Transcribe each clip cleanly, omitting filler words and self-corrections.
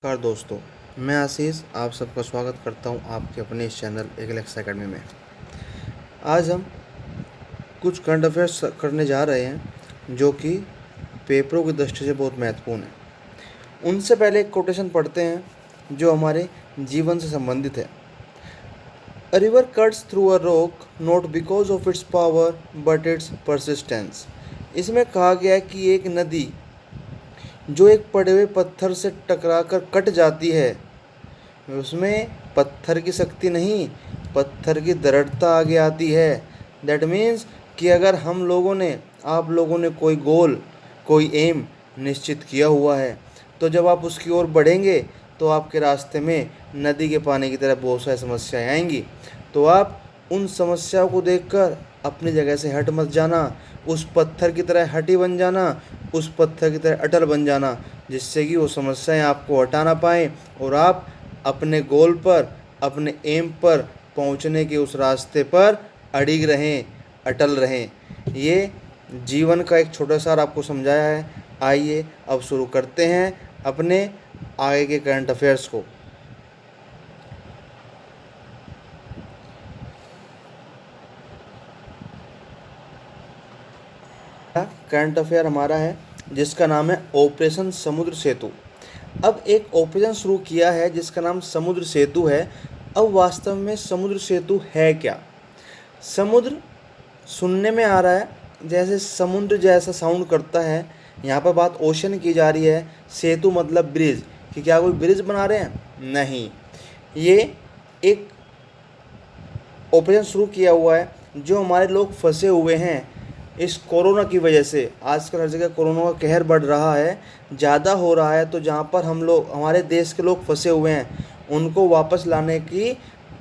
नमस्कार दोस्तों, मैं आशीष आप सबका स्वागत करता हूं आपके अपने इस चैनल एग्लेक्स एकेडमी में। आज हम कुछ करंट अफेयर्स करने जा रहे हैं जो कि पेपरों की दृष्टि से बहुत महत्वपूर्ण है। उनसे पहले एक कोटेशन पढ़ते हैं जो हमारे जीवन से संबंधित है। A river cuts through a rock not because of its power but it's persistence. इसमें कहा गया है कि एक नदी जो एक पड़े हुए पत्थर से टकराकर कट जाती है, उसमें पत्थर की शक्ति नहीं, पत्थर की दृढ़ता आगे आती है। दैट मीन्स कि अगर हम लोगों ने, आप लोगों ने कोई गोल, कोई एम निश्चित किया हुआ है, तो जब आप उसकी ओर बढ़ेंगे तो आपके रास्ते में नदी के पानी की तरह बहुत सारी समस्याएं आएंगी। तो आप उन समस्याओं को देखकर अपनी जगह से हट मत जाना, उस पत्थर की तरह हटी बन जाना, उस पत्थर की तरह अटल बन जाना, जिससे कि वो समस्याएं आपको हटा ना पाएँ और आप अपने गोल पर, अपने एम पर पहुंचने के उस रास्ते पर अड़िग रहें, अटल रहें। ये जीवन का एक छोटा सा आपको समझाया है। आइए अब शुरू करते हैं अपने आगे के करंट अफेयर्स को। करंट अफेयर हमारा है जिसका नाम है ऑपरेशन समुद्र सेतु। अब एक ऑपरेशन शुरू किया है जिसका नाम समुद्र सेतु है। अब वास्तव में समुद्र सेतु है क्या? समुद्र सुनने में आ रहा है जैसे समुद्र जैसा साउंड करता है। यहाँ पर बात ओशन की जा रही है। सेतु मतलब ब्रिज, कि क्या कोई ब्रिज बना रहे हैं? नहीं, ये एक ऑपरेशन शुरू किया हुआ है जो हमारे लोग फंसे हुए हैं इस कोरोना की वजह से। आजकल हर जगह कोरोना का कहर बढ़ रहा है, ज़्यादा हो रहा है। तो जहाँ पर हम लोग, हमारे देश के लोग फंसे हुए हैं, उनको वापस लाने की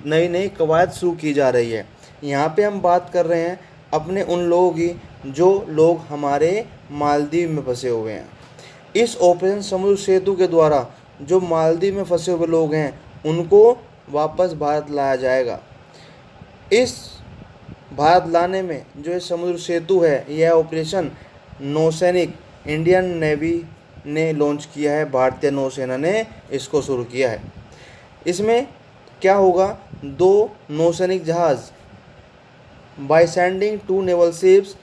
नई नई कवायद शुरू की जा रही है। यहाँ पे हम बात कर रहे हैं अपने उन लोगों की जो लोग हमारे मालदीव में फंसे हुए हैं। इस ऑपरेशन समुद्र सेतु के द्वारा जो मालदीव में फंसे हुए लोग हैं उनको वापस भारत लाया जाएगा। इस भारत लाने में जो ये समुद्र सेतु है, यह ऑपरेशन नौसैनिक इंडियन नेवी ने लॉन्च किया है, भारतीय नौसेना ने इसको शुरू किया है। इसमें क्या होगा? 2 नौसैनिक जहाज़ by sending 2 naval ships,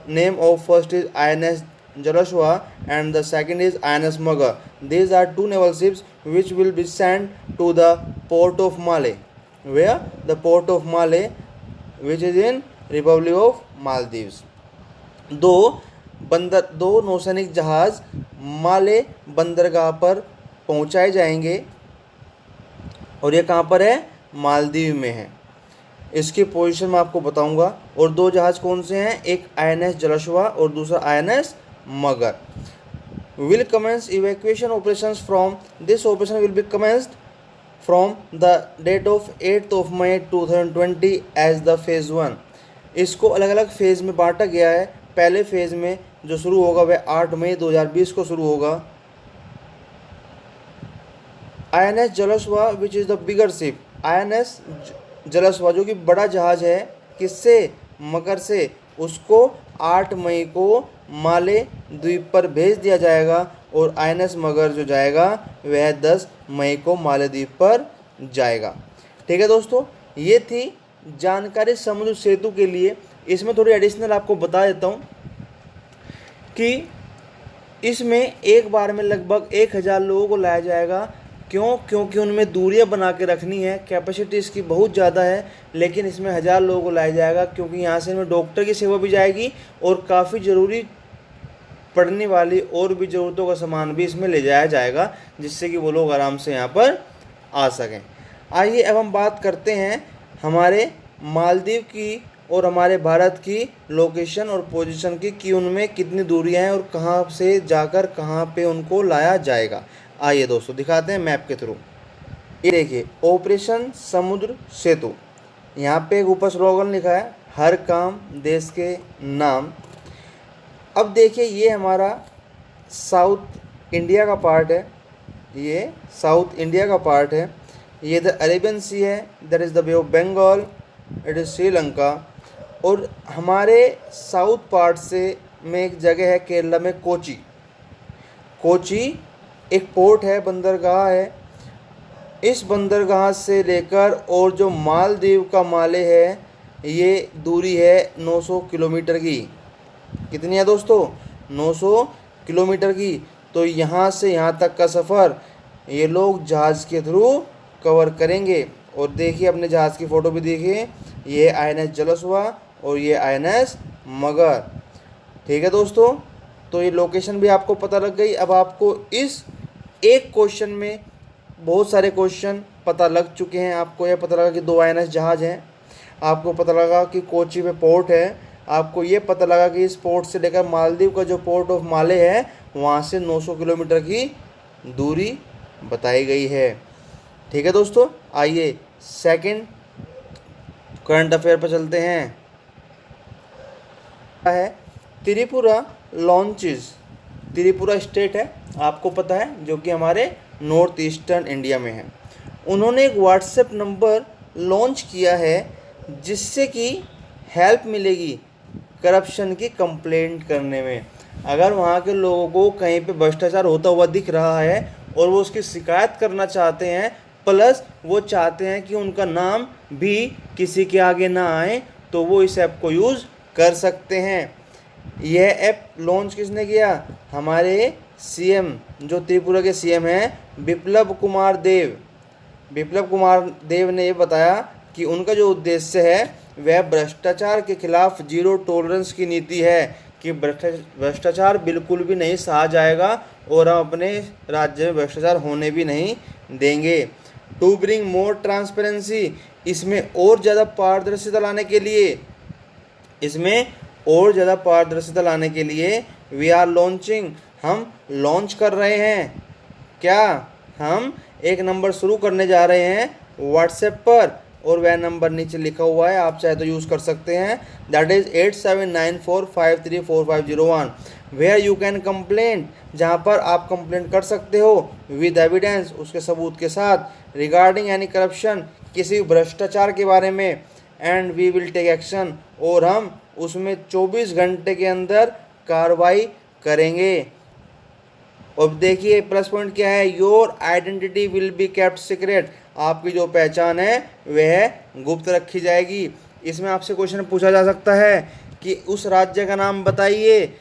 name of first is INS Jalashwa and the second is INS Magar. These are 2 naval ships which will be sent to the port of Malé. Where? The port of Malé, which is in Republic of Maldives. दो नौसैनिक जहाज माले बंदरगाह पर पहुंचाए जाएंगे और ये कहाँ पर है? मालदीव में है। इसकी पोजीशन मैं आपको बताऊंगा। और 2 जहाज कौन से हैं? एक INS जलश्वा और दूसरा INS Magar. Will commence evacuation operations from this operation will be commenced from the date of 8th of May 2020 as the phase 1। इसको अलग अलग फेज़ में बांटा गया है। पहले फेज़ में जो शुरू होगा वह 8 मई 2020 को शुरू होगा। INS Jalashwa which is the bigger ship, INS Jalashwa जो कि बड़ा जहाज है, किससे? मगर से, उसको 8 मई को माले द्वीप पर भेज दिया जाएगा और INS मगर जो जाएगा वह 10 मई को माले द्वीप पर जाएगा। ठीक है दोस्तों, ये थी जानकारी समुद्र सेतु के लिए। इसमें थोड़ी एडिशनल आपको बता देता हूँ कि इसमें एक बार में लगभग 1000 लोगों को लाया जाएगा। क्यों? क्योंकि उनमें दूरियां बना के रखनी है। कैपेसिटी इसकी बहुत ज़्यादा है, लेकिन इसमें 1000 लोगों को लाया जाएगा क्योंकि यहाँ से इनमें डॉक्टर की सेवा भी जाएगी और काफ़ी ज़रूरी पड़ने वाली और भी ज़रूरतों का सामान भी इसमें ले जाया जाएगा, जिससे कि वो लोग आराम से यहाँ पर आ सकें। आइए अब हम बात करते हैं हमारे मालदीव की और हमारे भारत की लोकेशन और पोजीशन की, कि उनमें कितनी दूरियां हैं और कहाँ से जाकर कहाँ पे उनको लाया जाएगा। आइए दोस्तों दिखाते हैं मैप के थ्रू। ये देखिए ऑपरेशन समुद्र सेतु। यहाँ पे एक ऊपर स्लोगन लिखा है, हर काम देश के नाम। अब देखिए ये हमारा साउथ इंडिया का पार्ट है, ये साउथ इंडिया का पार्ट है। ये द अरेबियन सी है, that is the Bay of Bengal, it is Sri Lanka. और हमारे साउथ पार्ट से में एक जगह है केरला में, कोची। कोची एक पोर्ट है, बंदरगाह है। इस बंदरगाह से लेकर और जो मालदीव का माले है, ये दूरी है 900 किलोमीटर की। कितनी है दोस्तों? 900 किलोमीटर की। तो यहाँ से यहाँ तक का सफ़र ये लोग जहाज़ के थ्रू कवर करेंगे। और देखिए, अपने जहाज़ की फ़ोटो भी देखिए, ये INS जलस्वा और ये INS मगर। ठीक है दोस्तों, तो ये लोकेशन भी आपको पता लग गई। अब आपको इस एक क्वेश्चन में बहुत सारे क्वेश्चन पता लग चुके हैं। आपको यह पता लगा कि 2 INS जहाज़ हैं, आपको पता लगा कि कोची में पोर्ट है, आपको ये पता लगा कि इस पोर्ट से लेकर मालदीव का जो पोर्ट ऑफ माले है वहाँ से 900 किलोमीटर की दूरी बताई गई है। ठीक है दोस्तों, आइए सेकंड करंट अफेयर पर चलते हैं। है त्रिपुरा लॉन्चेस। त्रिपुरा स्टेट है, आपको पता है, जो कि हमारे नॉर्थ ईस्टर्न इंडिया में है। उन्होंने एक व्हाट्सएप नंबर लॉन्च किया है जिससे कि हेल्प मिलेगी करप्शन की कंप्लेंट करने में। अगर वहाँ के लोगों को कहीं पे भ्रष्टाचार होता हुआ दिख रहा है और वो उसकी शिकायत करना चाहते हैं, प्लस वो चाहते हैं कि उनका नाम भी किसी के आगे ना आए, तो वो इस ऐप को यूज़ कर सकते हैं। यह ऐप लॉन्च किसने किया? हमारे CM, जो त्रिपुरा के CM हैं, बिप्लब कुमार देव। बिप्लब कुमार देव ने ये बताया कि उनका जो उद्देश्य है वह भ्रष्टाचार के खिलाफ जीरो टॉलरेंस की नीति है, कि भ्रष्टाचार बिल्कुल भी नहीं सहा जाएगा और हम अपने राज्य में भ्रष्टाचार होने भी नहीं देंगे। टू ब्रिंग मोर ट्रांसपेरेंसी, इसमें और ज़्यादा पारदर्शिता लाने के लिए, वी आर लॉन्चिंग, हम लॉन्च कर रहे हैं। क्या? हम एक नंबर शुरू करने जा रहे हैं व्हाट्सएप पर, और वह नंबर नीचे लिखा हुआ है, आप चाहे तो यूज़ कर सकते हैं। That is 8794534501, where you can complaint, जहाँ पर आप कंप्लेंट कर सकते हो विद एविडेंस, उसके सबूत के साथ, रिगार्डिंग एनी करप्शन, किसी भ्रष्टाचार के बारे में, and we will take action, और हम उसमें 24 घंटे के अंदर कार्रवाई करेंगे। और देखिए प्लस पॉइंट क्या है, your identity will be kept secret, आपकी जो पहचान है वह गुप्त रखी जाएगी। इसमें आपसे क्वेश्चन पूछा जा सकता है कि उस राज्य का नाम बताइए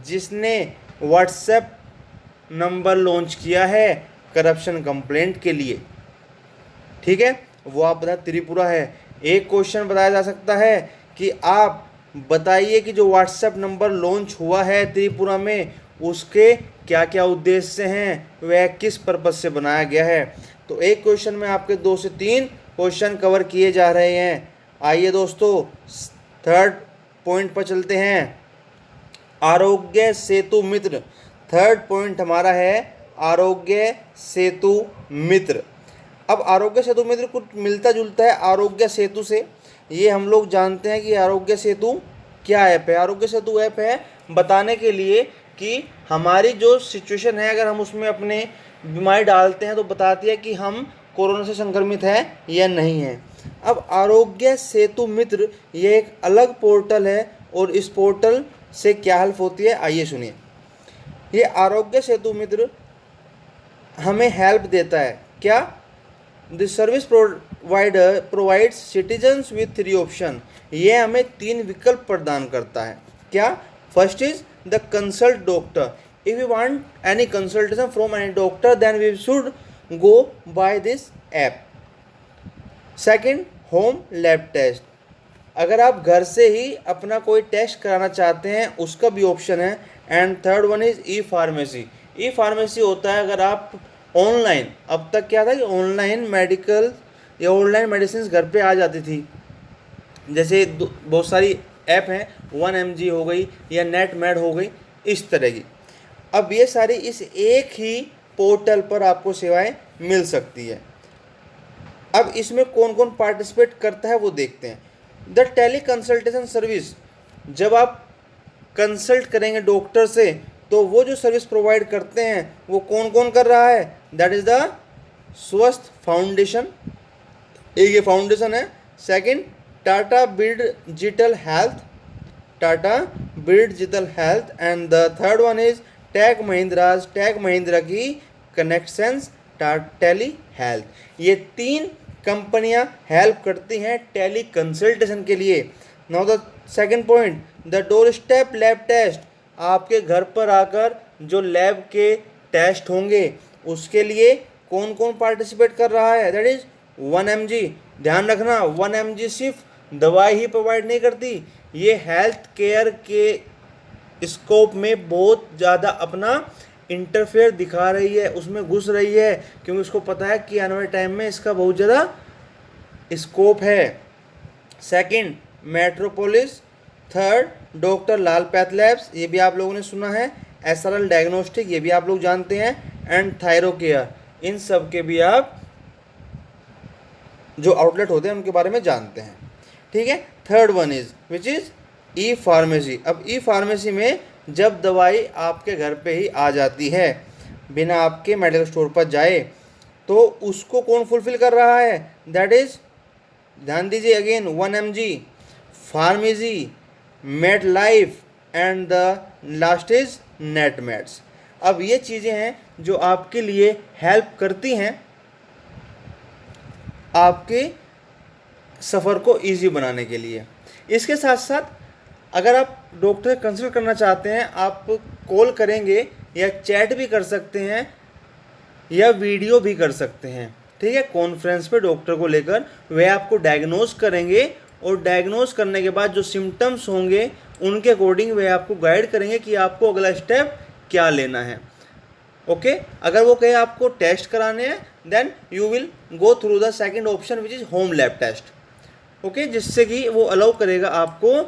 जिसने व्हाट्सएप नंबर लॉन्च किया है करप्शन कंप्लेंट के लिए। ठीक है, वो आप बता, त्रिपुरा है। एक क्वेश्चन बताया जा सकता है कि आप बताइए कि जो व्हाट्सएप नंबर लॉन्च हुआ है त्रिपुरा में, उसके क्या क्या उद्देश्य हैं, वह किस पर्पज़ से बनाया गया है। तो एक क्वेश्चन में आपके 2 से 3 क्वेश्चन कवर किए जा रहे हैं। आइए दोस्तों थर्ड पॉइंट पर चलते हैं, आरोग्य सेतु मित्र। थर्ड पॉइंट हमारा है आरोग्य सेतु मित्र। अब आरोग्य सेतु मित्र कुछ मिलता जुलता है आरोग्य सेतु से। ये हम लोग जानते हैं कि आरोग्य सेतु क्या ऐप है। आरोग्य सेतु ऐप है बताने के लिए कि हमारी जो सिचुएशन है, अगर हम उसमें अपने बीमारी डालते हैं तो बताती है कि हम कोरोना से संक्रमित हैं या नहीं हैं। अब आरोग्य सेतु मित्र ये एक अलग पोर्टल है, और इस पोर्टल से क्या हेल्प होती है आइए सुनिए। ये आरोग्य सेतु मित्र हमें हेल्प देता है। क्या? The service provider provides citizens with 3 option, ये हमें 3 विकल्प प्रदान करता है। क्या? First is the consult doctor, if you want any consultation from any doctor then we should go by this app. Second, home lab test, अगर आप घर से ही अपना कोई टेस्ट कराना चाहते हैं उसका भी ऑप्शन है। And third one is e pharmacy. E pharmacy होता है अगर आप ऑनलाइन, अब तक क्या था कि ऑनलाइन मेडिकल या ऑनलाइन मेडिसिन घर पे आ जाती थी, जैसे बहुत सारी ऐप हैं, 1mg हो गई या नेटमेड हो गई, इस तरह की। अब ये सारी इस एक ही पोर्टल पर आपको सेवाएं मिल सकती है। अब इसमें कौन कौन पार्टिसिपेट करता है वो देखते हैं। द टेली कंसल्टेशन सर्विस, जब आप कंसल्ट करेंगे डॉक्टर से तो वो जो सर्विस प्रोवाइड करते हैं वो कौन कौन कर रहा है, that is the Swasth foundation, एक ये फाउंडेशन है। Second, Tata Bird digital health, Tata Bird digital health. And the third one is Tech Mahindra की कनेक्शंस, टेली हेल्थ। ये 3 कंपनियां हेल्प करती हैं टेली कंसल्टेशन के लिए। Now the second point, the doorstep lab test. आपके घर पर आकर जो लैब के टेस्ट होंगे उसके लिए कौन कौन पार्टिसिपेट कर रहा है? That is 1 mg। ध्यान रखना 1 mg सिर्फ दवाई ही प्रोवाइड नहीं करती, ये हेल्थ केयर के स्कोप में बहुत ज़्यादा अपना इंटरफेयर दिखा रही है, उसमें घुस रही है, क्योंकि उसको पता है कि आने वाले टाइम में इसका बहुत ज़्यादा स्कोप है। Second, metropolis. थर्ड, डॉक्टर लाल पैथ लैब्स, ये भी आप लोगों ने सुना है। SRL डायग्नोस्टिक, ये भी आप लोग जानते हैं। एंड थायरो केयर, इन सब के भी आप जो आउटलेट होते हैं उनके बारे में जानते हैं। ठीक है। Third one is which is e pharmacy. अब ई फार्मेसी में जब दवाई आपके घर पे ही आ जाती है बिना आपके मेडिकल स्टोर पर जाए, तो उसको कौन फुलफिल कर रहा है? दैट इज, ध्यान दीजिए again, 1 mg, pharmacy, made life and the last is Netmeds. अब ये चीज़ें हैं जो आपके लिए हेल्प करती हैं आपके सफ़र को इजी बनाने के लिए। इसके साथ साथ अगर आप डॉक्टर से कंसल्ट करना चाहते हैं, आप कॉल करेंगे या चैट भी कर सकते हैं या वीडियो भी कर सकते हैं। ठीक है। कॉन्फ्रेंस पे डॉक्टर को लेकर वे आपको डायग्नोज करेंगे और डायग्नोज करने के बाद जो सिम्टम्स होंगे उनके अकॉर्डिंग वे आपको गाइड करेंगे कि आपको अगला स्टेप क्या लेना है। ओके। अगर वो कहे आपको टेस्ट कराने हैं, then you will go through the second option which is home lab test. Okay, जिससे कि वो अलाउ करेगा आपको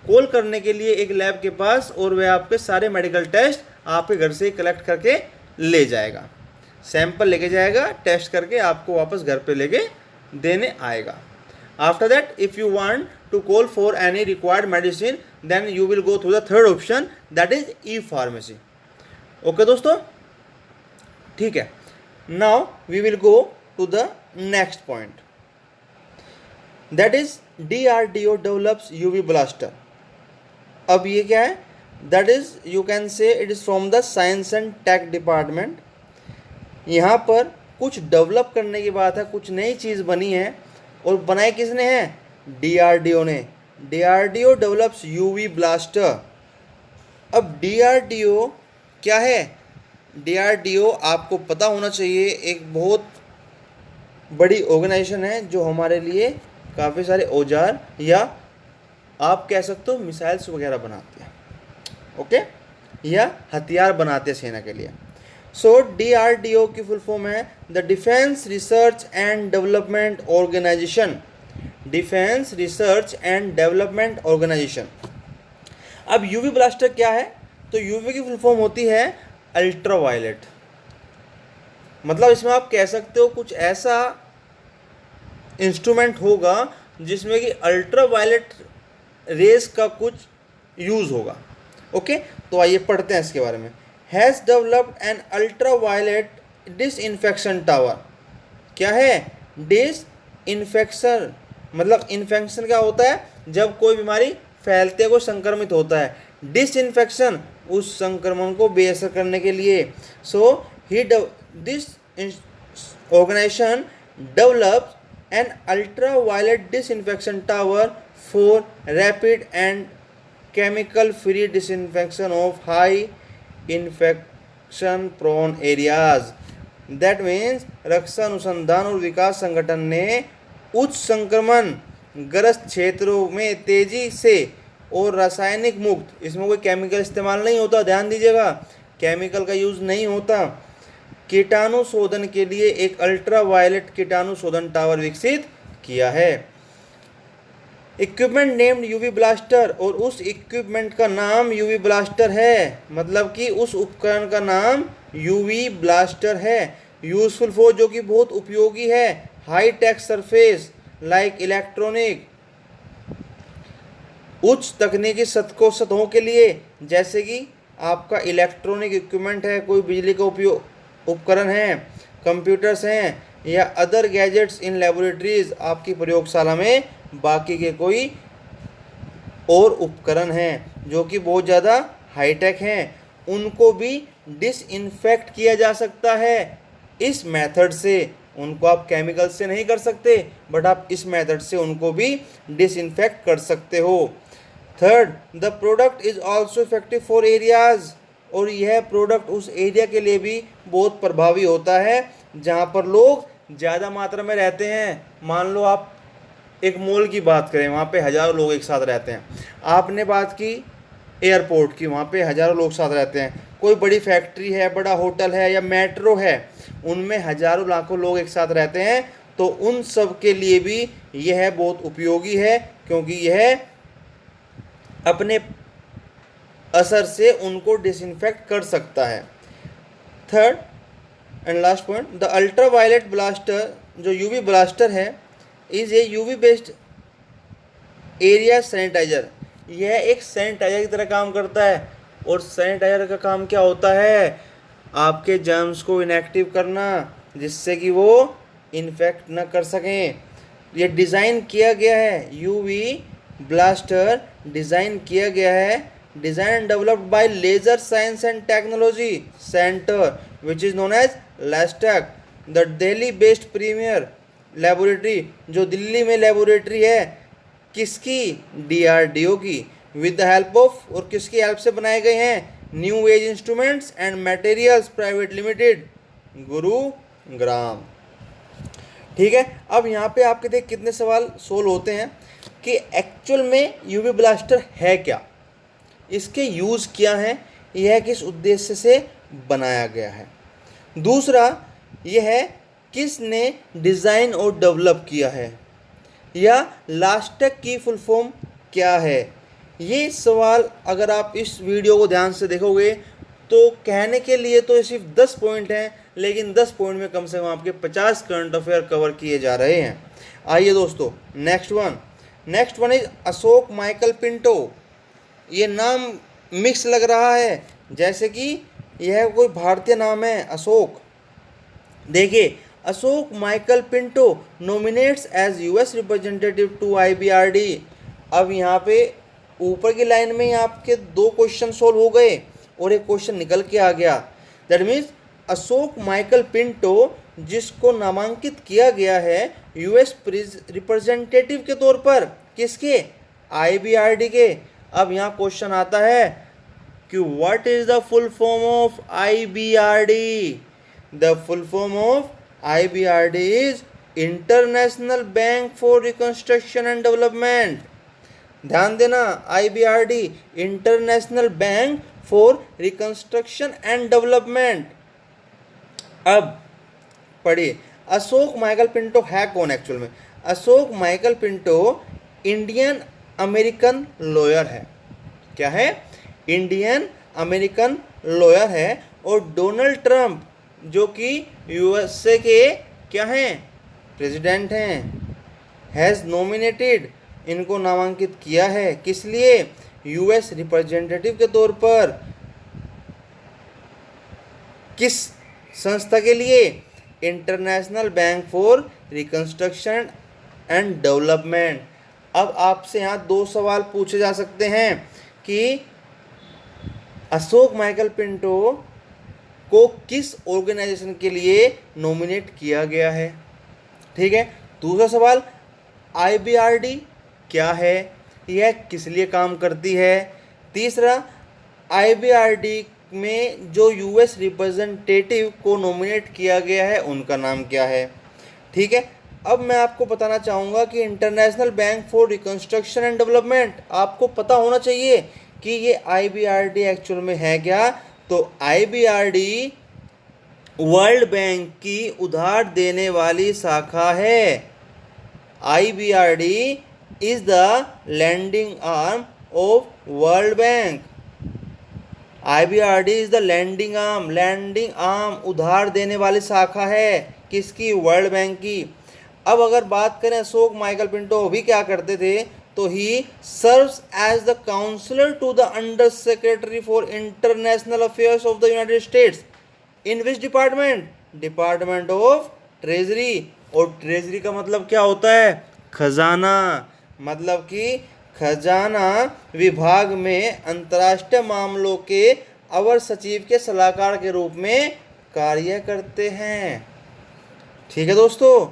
कॉल करने के लिए एक लैब के पास, और वह आपके सारे मेडिकल टेस्ट आपके घर से ही कलेक्ट करके ले जाएगा, सैंपल लेके जाएगा, टेस्ट करके आपको वापस घर पे लेके देने आएगा। After that if you want to call for any required medicine, then you will go through the third option, that is e pharmacy. Okay दोस्तों, ठीक है। Now we will go to the next point, that is DRDO develops UV blaster. अब ये क्या है? That is, you can say it is from the science and tech department. यहाँ पर कुछ डेवलप करने की बात है, कुछ नई चीज़ बनी है, और बनाई किसने है? DRDO ने। DRDO develops UV blaster. अब DRDO क्या है? DRDO आपको पता होना चाहिए, एक बहुत बड़ी ऑर्गेनाइजेशन है जो हमारे लिए काफ़ी सारे औजार या आप कह सकते हो मिसाइल्स वगैरह बनाते हैं। ओके, या हथियार बनाते हैं सेना के लिए। सो DRDO की फुल फॉर्म है the defence research and development organisation. Defence research and development organisation. अब UV ब्लास्टर क्या है? तो UV की फुल फॉर्म होती है अल्ट्रा वायलेट। मतलब इसमें आप कह सकते हो कुछ ऐसा इंस्ट्रूमेंट होगा जिसमें कि अल्ट्रा वायलेट रेस का कुछ यूज़ होगा। ओके, तो आइए पढ़ते हैं इसके बारे में। Has developed an ultraviolet disinfection tower. क्या है? डिसइंफेक्शन, मतलब इन्फेक्शन क्या होता है? जब कोई बीमारी फैलते को संक्रमित होता है। डिसइंफेक्शन उस संक्रमण को बेअसर करने के लिए। So this organisation develops an ultraviolet disinfection tower for rapid and chemical free disinfection of high infection prone areas. That means रक्षा अनुसंधान और विकास संगठन ने उच्च संक्रमण ग्रस्त क्षेत्रों में तेजी से और रासायनिक मुक्त, इसमें कोई केमिकल इस्तेमाल नहीं होता, ध्यान दीजिएगा, केमिकल का यूज़ नहीं होता, कीटाणु शोधन के लिए एक अल्ट्रा वायलेट कीटाणु शोधन टावर विकसित किया है। इक्विपमेंट नेम्ड UV ब्लास्टर, और उस इक्विपमेंट का नाम UV ब्लास्टर है, मतलब कि उस उपकरण का नाम UV ब्लास्टर है। यूजफुल फॉर, जो कि बहुत उपयोगी है, high tech surface like electronic, उच्च तकनीकी सतहों के लिए, जैसे कि आपका इलेक्ट्रॉनिक इक्विपमेंट है, कोई बिजली का उपकरण हैं, कंप्यूटर्स हैं, या अदर गैजेट्स इन लेबोरेटरीज, आपकी प्रयोगशाला में बाकी के कोई और उपकरण हैं जो कि बहुत ज़्यादा हाईटेक हैं, उनको भी डिसइंफेक्ट किया जा सकता है इस मेथड से। उनको आप केमिकल से नहीं कर सकते, बट आप इस मेथड से उनको भी डिसइंफेक्ट कर सकते हो। Third, the product is also effective for areas, और यह प्रोडक्ट उस एरिया के लिए भी बहुत प्रभावी होता है जहाँ पर लोग ज़्यादा मात्रा में रहते हैं। मान लो आप एक मॉल की बात करें, वहाँ पे हज़ारों लोग एक साथ रहते हैं। आपने बात की एयरपोर्ट की, वहाँ पे हज़ारों लोग साथ रहते हैं। कोई बड़ी फैक्ट्री है, बड़ा होटल है या मेट्रो है, उनमें हज़ारों लाखों लोग एक साथ रहते हैं, तो उन सब के लिए भी यह बहुत उपयोगी है, क्योंकि यह अपने असर से उनको डिसइंफेक्ट कर सकता है। Third and last point, the ultraviolet blaster, जो यूवी ब्लास्टर है, is a UV based area sanitiser. यह एक सैनिटाइजर की तरह काम करता है। और सैनिटाइजर का काम क्या होता है? आपके जर्म्स को इनएक्टिव करना, जिससे कि वो इन्फेक्ट न कर सकें। ये डिज़ाइन किया गया है, यूवी ब्लास्टर डिज़ाइन किया गया है, design and developed by laser science and technology centre which is known as LASTEC, the Delhi based premier laboratory, जो दिल्ली में लेबोरेटरी है, किसकी? DRDO की, विद द हेल्प ऑफ, और किसकी हेल्प से बनाए गए हैं? New age instruments and materials private limited, Gurugram. ठीक है, अब यहाँ पे आपके देख कितने सवाल सोल्व होते हैं कि एक्चुअल में यूवी ब्लास्टर है क्या, इसके यूज़ क्या है, यह किस उद्देश्य से बनाया गया है। दूसरा यह है किसने डिज़ाइन और डेवलप किया है, या लास्टेक की फुल फॉर्म क्या है। ये सवाल अगर आप इस वीडियो को ध्यान से देखोगे तो कहने के लिए तो सिर्फ 10 पॉइंट हैं, लेकिन 10 पॉइंट में कम से कम आपके 50 करंट अफेयर कवर किए जा रहे हैं। आइए दोस्तों, next one is Ashok Michael Pinto. ये नाम मिक्स लग रहा है, जैसे कि यह कोई भारतीय नाम है अशोक। देखिए, Ashok Michael Pinto nominates as US representative to IBRD। अब यहाँ पे ऊपर की लाइन में ही आपके 2 क्वेश्चन सोल्व हो गए और एक क्वेश्चन निकल के आ गया। That means Ashok Michael Pinto, जिसको नामांकित किया गया है US रिप्रेजेंटेटिव के तौर पर, किसके? IBRD के। अब यहाँ क्वेश्चन आता है कि what is the full form of IBRD। The full form of IBRD is international bank for reconstruction and development. ध्यान देना, IBRD international bank for reconstruction and development. अब पढ़िए, अशोक माइकल पिंटो है कौन एक्चुअल में? Ashok Michael Pinto Indian American lawyer है। क्या है? इंडियन अमेरिकन लॉयर है। और डोनाल्ड ट्रंप, जो कि USA के क्या हैं? प्रेसिडेंट हैं, हैज़ नॉमिनेटेड, इनको नामांकित किया है, किस लिए? US रिप्रेजेंटेटिव के तौर पर। किस संस्था के लिए? International bank for reconstruction and development. अब आपसे यहाँ 2 सवाल पूछे जा सकते हैं कि अशोक माइकल पिंटो को किस ऑर्गेनाइजेशन के लिए नॉमिनेट किया गया है। ठीक है। दूसरा सवाल, IBRD क्या है, यह किस लिए काम करती है। तीसरा, IBRD में जो US रिप्रेजेंटेटिव को नॉमिनेट किया गया है उनका नाम क्या है। ठीक है। अब मैं आपको बताना चाहूँगा कि international bank for reconstruction and development, आपको पता होना चाहिए कि ये IBRD एक्चुअल में है क्या। तो IBRD वर्ल्ड बैंक की उधार देने वाली शाखा है। IBRD is the lending arm of world bank. IBRD is the lending arm, उधार देने वाली शाखा है किसकी? वर्ल्ड बैंक की। अब अगर बात करें अशोक माइकल पिंटो भी क्या करते थे, तो he serves as the counsellor to the under secretary for international affairs of the United States. In which department? Department of treasury. और ट्रेजरी का मतलब क्या होता है? खजाना। मतलब कि खजाना विभाग में अंतर्राष्ट्रीय मामलों के अवर सचिव के सलाहकार के रूप में कार्य करते हैं। ठीक है दोस्तों,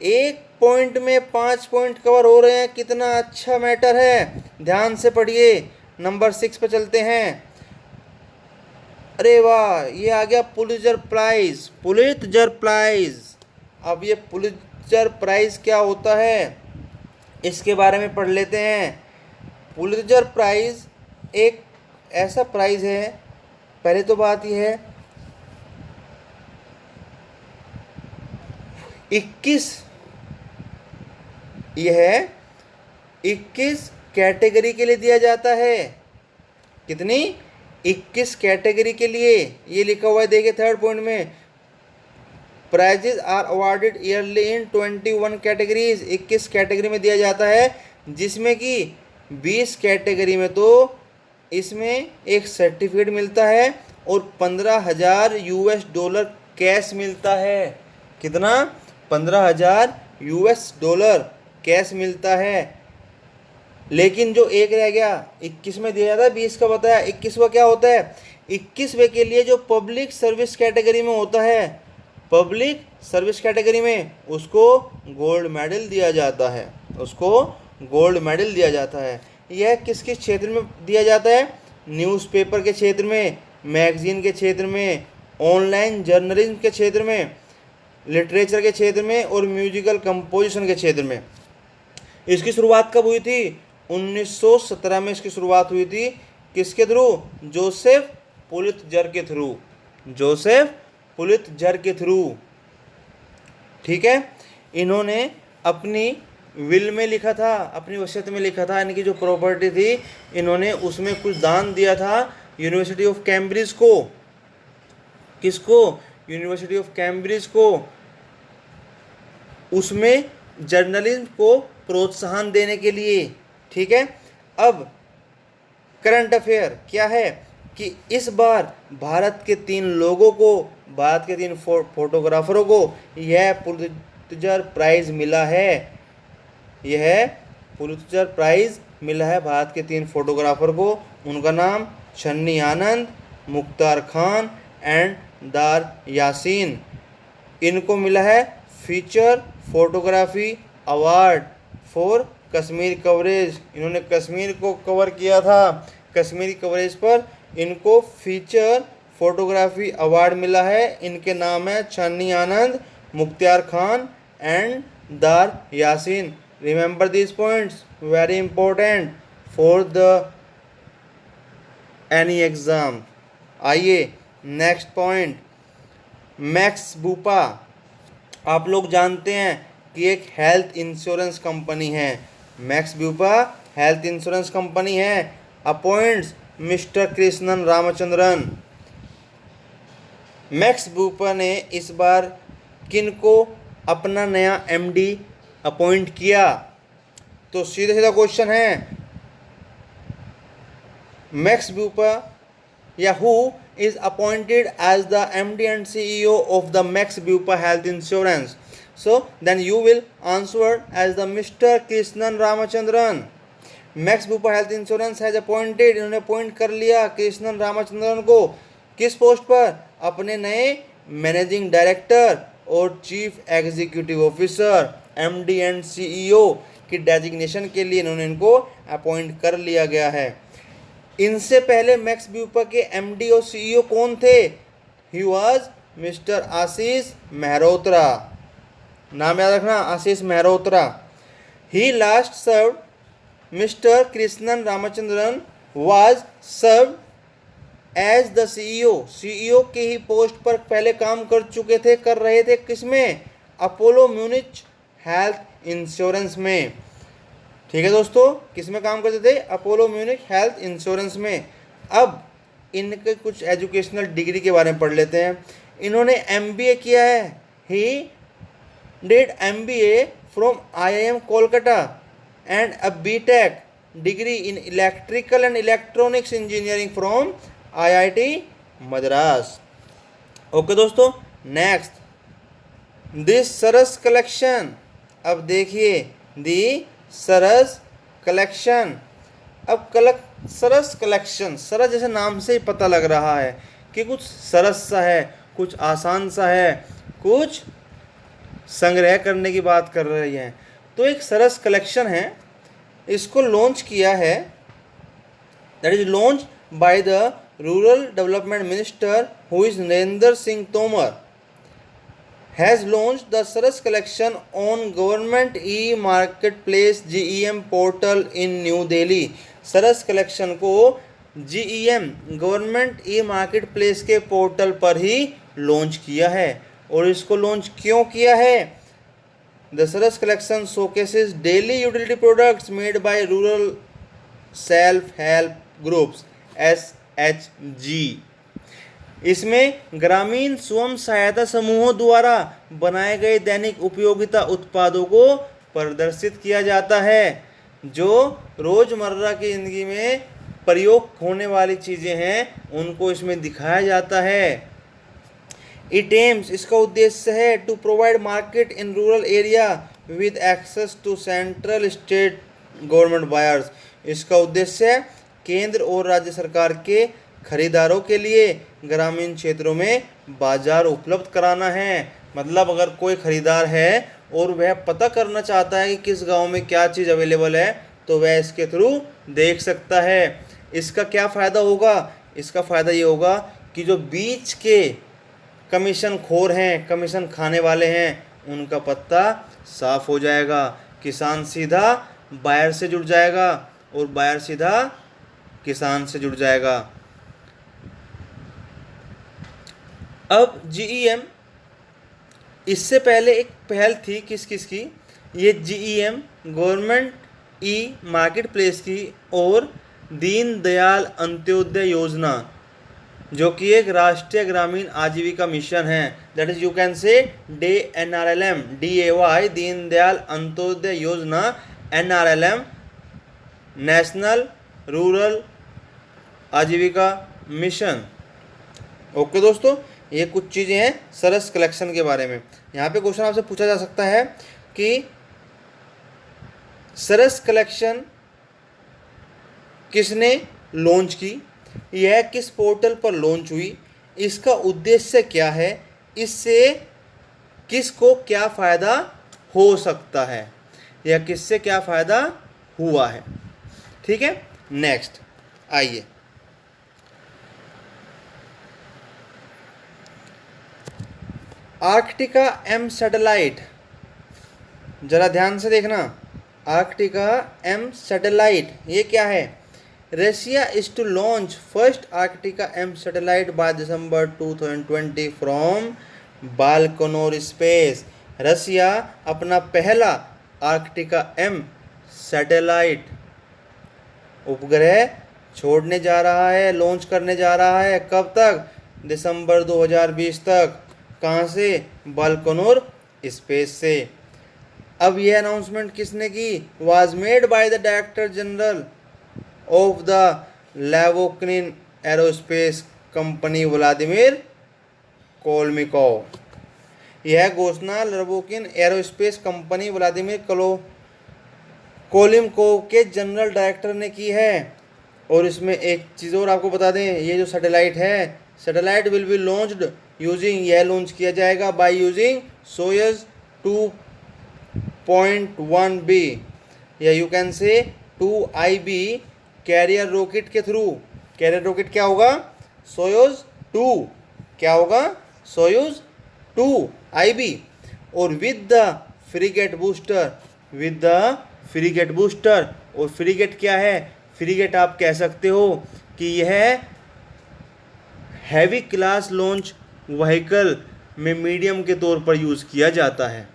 एक पॉइंट में 5 पॉइंट कवर हो रहे हैं, कितना अच्छा मैटर है, ध्यान से पढ़िए। नंबर 6 पे चलते हैं। अरे वाह, ये आ गया पुलित्जर प्राइज। पुलित्जर प्राइज, अब ये पुलित्जर प्राइज क्या होता है इसके बारे में पढ़ लेते हैं। पुलित्जर प्राइज एक ऐसा प्राइज है, पहले तो बात यह है 21 कैटेगरी के लिए दिया जाता है। कितनी? 21 कैटेगरी के लिए। ये लिखा हुआ है, देखिए थर्ड पॉइंट में, prizes are awarded yearly in 21 categories. 21 category में दिया जाता है, जिसमें कि 20 कैटेगरी में तो इसमें एक सर्टिफिकेट मिलता है और 15,000 US डॉलर कैश मिलता है। कितना? 15,000 US डॉलर कैश मिलता है। लेकिन जो एक रह गया 21 में दिया जाता है, 20 का बताया, 21वां क्या होता है? 21वें के लिए जो पब्लिक सर्विस कैटेगरी में होता है, पब्लिक सर्विस कैटेगरी में उसको गोल्ड मेडल दिया जाता है, उसको गोल्ड मेडल दिया जाता है। यह किस किस क्षेत्र में दिया जाता है? न्यूज़पेपर के क्षेत्र में, मैगजीन के क्षेत्र में, ऑनलाइन जर्नलिज्म के क्षेत्र में, लिटरेचर के क्षेत्र में और म्यूजिकल कंपोजिशन के क्षेत्र में। इसकी शुरुआत कब हुई थी? 1917 में इसकी शुरुआत हुई थी। किसके थ्रू? जोसेफ पुलित्जर के थ्रू। जोसेफ पुलित्जर के थ्रू। ठीक है, इन्होंने अपनी विल में लिखा था, अपनी वसीयत में लिखा था, इनकी जो प्रॉपर्टी थी इन्होंने उसमें कुछ दान दिया था यूनिवर्सिटी ऑफ कैम्ब्रिज को। किसको? यूनिवर्सिटी ऑफ कैम्ब्रिज को। उसमें जर्नलिज्म को प्रोत्साहन देने के लिए। ठीक है, अब करंट अफेयर क्या है कि इस बार भारत के 3 लोगों को, भारत के 3 फोटोग्राफरों को यह पुलित्जर प्राइज मिला है। यह पुलित्जर प्राइज मिला है भारत के 3 फोटोग्राफर को। उनका नाम छन्नी आनंद, मुख्तार खान एंड दार यासीन। इनको मिला है feature photography award for Kashmir coverage. इन्होंने कश्मीर को कवर किया था, कश्मीरी कवरेज पर इनको फीचर फोटोग्राफी अवार्ड मिला है। इनके नाम है छन्नी आनंद, Mukhtar Khan and Dar Yasin. Remember these points, very important for the any exam. आइए नेक्स्ट पॉइंट, मैक्स बूपा। आप लोग जानते हैं कि एक हेल्थ इंश्योरेंस कंपनी है। Max Bupa health insurance company है। Appoints mister Krishnan Ramachandran. Max Bupa ने इस बार किनको अपना नया MD अपॉइंट किया? तो सीधा सीधा क्वेश्चन है, मैक्स बूपा या who is appointed as the MD and CEO of the Max Bupa Health Insurance? So then you will answer as the Mr. Krishnan Ramachandran. Max Bupa Health Insurance has appointed, इन्होंने appoint कर लिया कृष्णन रामचंद्रन को। किस post पर? अपने नए managing director और chief executive officer MD and CEO की डेजिग्नेशन के लिए इन्होंने इनको अपॉइंट कर लिया गया है। इनसे पहले मैक्स बूपा के MD और CEO कौन थे? He was mister Ashish Mehrotra. नाम याद रखना, Ashish Mehrotra. He last serve, mister Krishnan Ramachandran was serve as the CEO के ही पोस्ट पर पहले काम कर रहे थे। किसमें? अपोलो म्यूनिच हेल्थ इंश्योरेंस में। ठीक है दोस्तों, किस में काम करते थे? अपोलो म्यूनिच हेल्थ इंश्योरेंस में। अब इनके कुछ एजुकेशनल डिग्री के बारे में पढ़ लेते हैं। इन्होंने MBA किया है। He did MBA from IIM Kolkata and a BTech degree in electrical and electronics engineering from IIT Madras. Okay दोस्तों, नेक्स्ट दिस सरस कलेक्शन। अब देखिए दी सरस कलेक्शन। अब सरस कलेक्शन, सरस जैसे नाम से ही पता लग रहा है कि कुछ सरस सा है, कुछ आसान सा है, कुछ संग्रह करने की बात कर रही हैं। तो एक सरस कलेक्शन है, इसको लॉन्च किया है, that is launch by the rural development minister who is Narendra Singh Tomar has launched the Saras collection on Government E-Marketplace GEM portal in New Delhi। Saras collection को GEM government e market place के portal पर ही launch किया है। और इसको launch क्यों किया है? The Saras collection showcases daily utility products made by rural self help groups SHG। इसमें ग्रामीण स्वयं सहायता समूहों द्वारा बनाए गए दैनिक उपयोगिता उत्पादों को प्रदर्शित किया जाता है, जो रोज़मर्रा की ज़िंदगी में प्रयोग होने वाली चीज़ें हैं उनको इसमें दिखाया जाता है। इट एम्स, इसका उद्देश्य है to provide market in rural area with access to central state government buyers. इसका उद्देश्य है केंद्र और राज्य सरकार के खरीदारों के लिए ग्रामीण क्षेत्रों में बाजार उपलब्ध कराना है। मतलब अगर कोई खरीदार है और वह पता करना चाहता है कि किस गांव में क्या चीज़ अवेलेबल है, तो वह इसके थ्रू देख सकता है। इसका क्या फ़ायदा होगा? इसका फ़ायदा ये होगा कि जो बीच के कमीशन खोर हैं, कमीशन खाने वाले हैं, उनका पत्ता साफ हो जाएगा। किसान सीधा बायर से जुड़ जाएगा और बायर सीधा किसान से जुड़ जाएगा। अब GEM, इससे पहले एक पहल थी किस की? ये GEM government e market place की और दीन दयाल अंत्योदय योजना, जो कि एक राष्ट्रीय ग्रामीण आजीविका मिशन है, दैट इज यू कैन से NRLM, DAY, दीन दयाल अंत्योदय योजना, NRLM, नेशनल रूरल आजीविका मिशन। ओके दोस्तों, ये कुछ चीज़ें हैं सरस कलेक्शन के बारे में। यहाँ पे क्वेश्चन आपसे पूछा जा सकता है कि सरस कलेक्शन किसने लॉन्च की, यह किस पोर्टल पर लॉन्च हुई, इसका उद्देश्य क्या है, इससे किसको क्या फ़ायदा हो सकता है, या किससे क्या फ़ायदा हुआ है। ठीक है, नेक्स्ट आइए। आर्कटिका M सैटेलाइट, जरा ध्यान से देखना। आर्कटिका M सैटेलाइट ये क्या है? Russia is to launch first Arktika M satellite by December 2020 from Baikonur space. Russia अपना पहला आर्कटिका M सैटेलाइट उपग्रह छोड़ने जा रहा है, लॉन्च करने जा रहा है। कब तक? दिसंबर 2020 तक। कहाँ से? बालकोनोर स्पेस से। अब यह अनाउंसमेंट किसने की? Was made by the director general of the Lavochkin aerospace company Vladimir Kolmykov. यह घोषणा Lavochkin aerospace company Vladimir Kolmykov के जनरल डायरेक्टर ने की है। और इसमें एक चीज़ और आपको बता दें, ये जो सैटेलाइट है, satellite will be launched using, यह लॉन्च किया जाएगा बाय यूजिंग सोयज 2.1B या यू कैन से 2IB कैरियर रॉकेट के थ्रू। कैरियर रॉकेट क्या होगा? सोयूज 2। क्या होगा? Soyuz 2IB। और with the freight booster, with the freight booster. और फ्रीगेट क्या है? फ्रीगेट आप कह सकते हो कि यह हैवी क्लास लॉन्च व्हीकल में मीडियम के तौर पर यूज़ किया जाता है।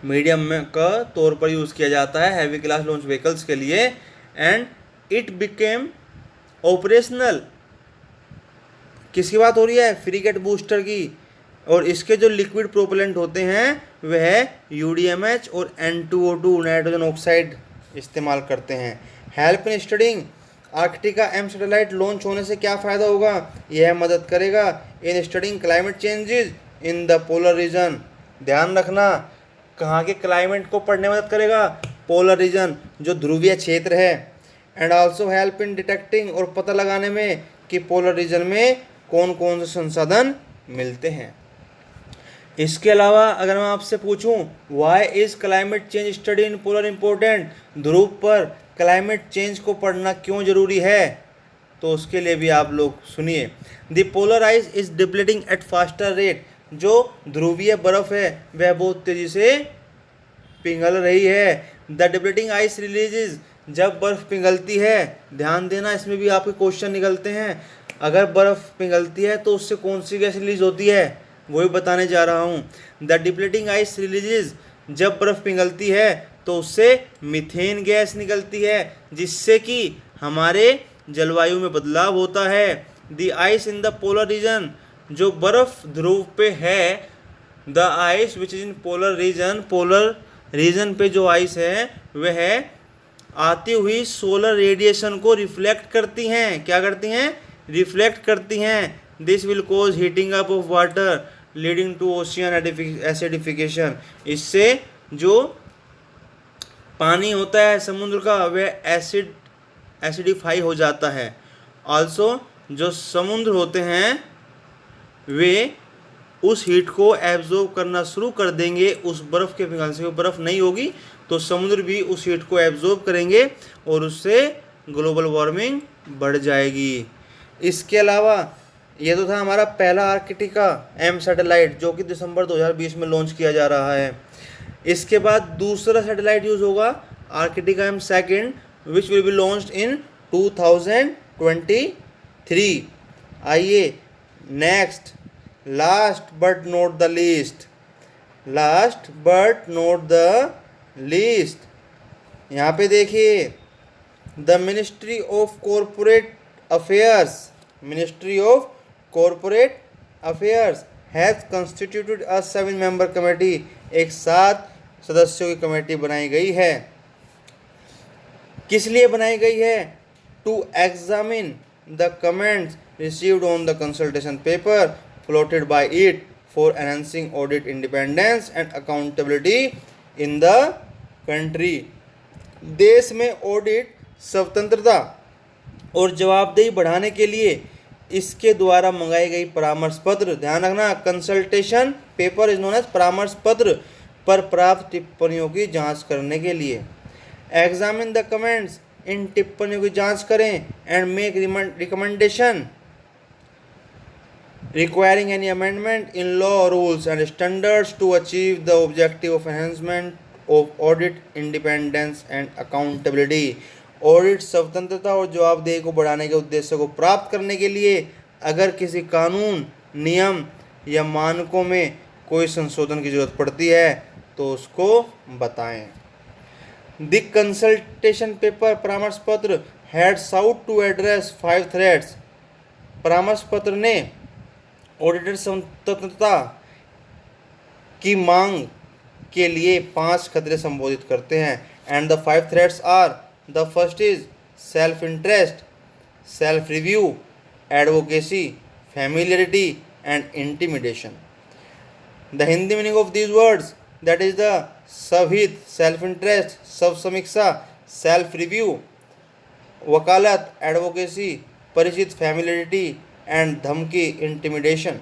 मीडियम में का तौर पर यूज़ किया जाता है हैवी क्लास लॉन्च व्हीकल्स के लिए। एंड इट बिकेम ऑपरेशनल, किसकी बात हो रही है? फ्रीगेट बूस्टर की। और इसके जो लिक्विड प्रोपेलेंट होते हैं वह UDMH और N2O2 नाइट्रोजन ऑक्साइड इस्तेमाल करते हैं। Help in studying, Arktika M satellite launch होने से क्या फ़ायदा होगा? यह मदद करेगा इन studying climate changes in the polar region. ध्यान रखना, कहाँ के क्लाइमेट को पढ़ने में मदद करेगा? पोलर रीजन, जो ध्रुवीय क्षेत्र है। And also help in detecting, और पता लगाने में कि पोलर रीजन में कौन कौन से संसाधन मिलते हैं। इसके अलावा अगर मैं आपसे पूछूं why is climate change study in polar important, ध्रुव पर क्लाइमेट चेंज को पढ़ना क्यों जरूरी है, तो उसके लिए भी आप लोग सुनिए। The polar ice is depleting eight faster rate, जो ध्रुवीय बर्फ है वह बहुत तेजी से पिघल रही है। द डिप्लीटिंग आइस रिलीजेज, जब बर्फ पिघलती है, ध्यान देना इसमें भी आपके क्वेश्चन निकलते हैं, अगर बर्फ पिघलती है तो उससे कौन सी गैस रिलीज होती है वही बताने जा रहा हूँ। द डिप्लीटिंग आइस रिलीजेज, जब बर्फ पिघलती है तो उससे मीथेन गैस निकलती है, जिससे कि हमारे जलवायु में बदलाव होता है। The ice in the polar region, जो बर्फ ध्रुव पे है, the ice which is in polar region पे जो आइस है वह आती हुई सोलर रेडिएशन को रिफ्लेक्ट करती हैं। क्या करती हैं? रिफ्लेक्ट करती हैं। This will cause heating up of water leading to ocean acidification, इससे जो पानी होता है समुद्र का वह एसिडिफाई हो जाता है। आल्सो जो समुद्र होते हैं वे उस हीट को एब्जॉर्ब करना शुरू कर देंगे उस बर्फ़ के पिघलने से। बर्फ़ नहीं होगी तो समुद्र भी उस हीट को एब्जॉर्ब करेंगे और उससे ग्लोबल वार्मिंग बढ़ जाएगी। इसके अलावा ये तो था हमारा पहला आर्कटिका एम सैटेलाइट, जो कि दिसंबर 2020 में लॉन्च किया जा रहा है। इसके बाद दूसरा सैटेलाइट यूज़ होगा Arktika M second, which will be launched in 2023। आइए next, last but not the least, यहाँ पे देखिए, the Ministry of Corporate Affairs has constituted a 7-member committee, एक 7 सदस्यों की कमेटी बनाई गई है। किस लिए बनाई गई है? To examine the comments received on the consultation paper floated by it for enhancing audit independence and accountability in the country। देश में ऑडिट स्वतंत्रता और जवाबदेही बढ़ाने के लिए इसके द्वारा मंगाई गई परामर्श पत्र, ध्यान रखना, consultation paper is known as परामर्श पत्र, पर प्राप्त टिप्पणियों की जांच करने के लिए। एग्जामिन द कमेंट्स, इन टिप्पणियों की जांच करें, and make recommendation requiring any amendment in law, rules and standards to achieve the objective of enhancement of audit independence and accountability। Audit स्वतंत्रता और जवाबदेही को बढ़ाने के उद्देश्य को प्राप्त करने के लिए अगर किसी कानून, नियम या मानकों में कोई संशोधन की जरूरत पड़ती है तो उसको बताएं। द कंसल्टेशन पेपर परामर्श पत्र had sought to address 5 threats, परामर्श पत्र ने ऑडिटर स्वतंत्रता की मांग के लिए 5 खतरे संबोधित करते हैं। And the 5 threats are, the first is self interest, self review, advocacy, familiarity and intimidation. The Hindi meaning of these words, that is the स्वहित, सेल्फ इंटरेस्ट, सब समीक्षा, सेल्फ रिव्यू, वकालत, एडवोकेसी, परिचित, फैमिलियरिटी एंड धमकी, इंटिमिडेशन।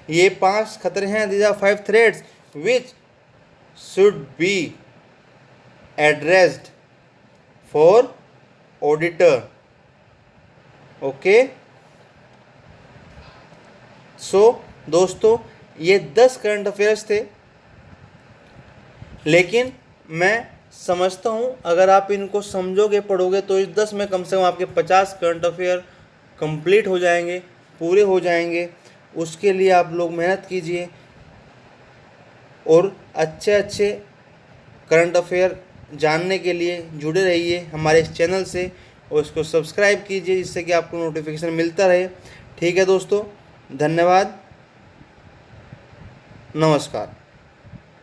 ये 5 खतरे हैं। These are 5 threats which should be addressed for auditor. Okay, so दोस्तों ये 10 करंट अफेयर्स थे, लेकिन मैं समझता हूँ अगर आप इनको समझोगे, पढ़ोगे तो इस 10 में कम से कम आपके 50 करंट अफेयर कंप्लीट हो जाएंगे, पूरे हो जाएंगे। उसके लिए आप लोग मेहनत कीजिए और अच्छे करंट अफेयर जानने के लिए जुड़े रहिए हमारे इस चैनल से और इसको सब्सक्राइब कीजिए, जिससे कि आपको नोटिफिकेशन मिलता रहे। ठीक है दोस्तों, धन्यवाद, नमस्कार।